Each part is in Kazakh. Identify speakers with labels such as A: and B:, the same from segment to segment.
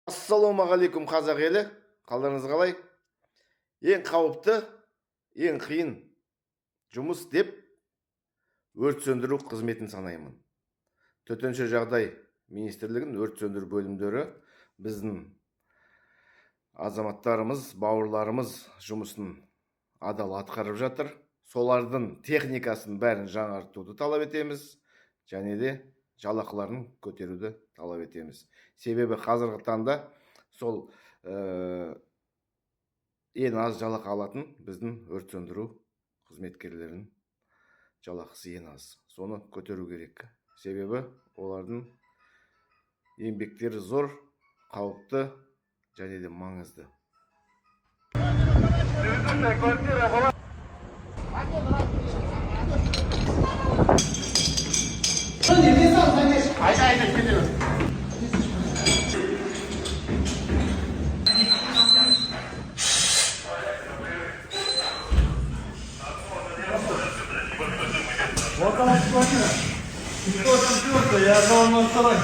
A: Ассалаумағалейкум қазақ елі, қалдарыңыз қалай? Ең қауіпті, ең қиын жұмыс деп өрт сөндіру қызметін санаймын. Төтенше жағдай министрлігінің өрт сөндіру бөлімдері біздің азаматтарымыз, бауырларымыз жұмысын адал атқарып жатыр. Солардың техникасын бәрін жаңартуды талап етеміз, және де жалақыларын көтеруді талап етеміз. Себебі қазіргі таңда сол ең аз жалақы алатын біздің өрт сөндіру қызметкерлерінің жалақысы ең аз. Соны көтеру керек. Себебі олардың еңбектері зор, қауіпті және де маңызды.
B: Никто там чувствует, я за мной второй.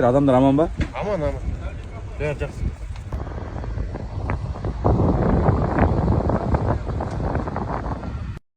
C: Адамдар аман ба?
B: Аман. Бәрі жақсы.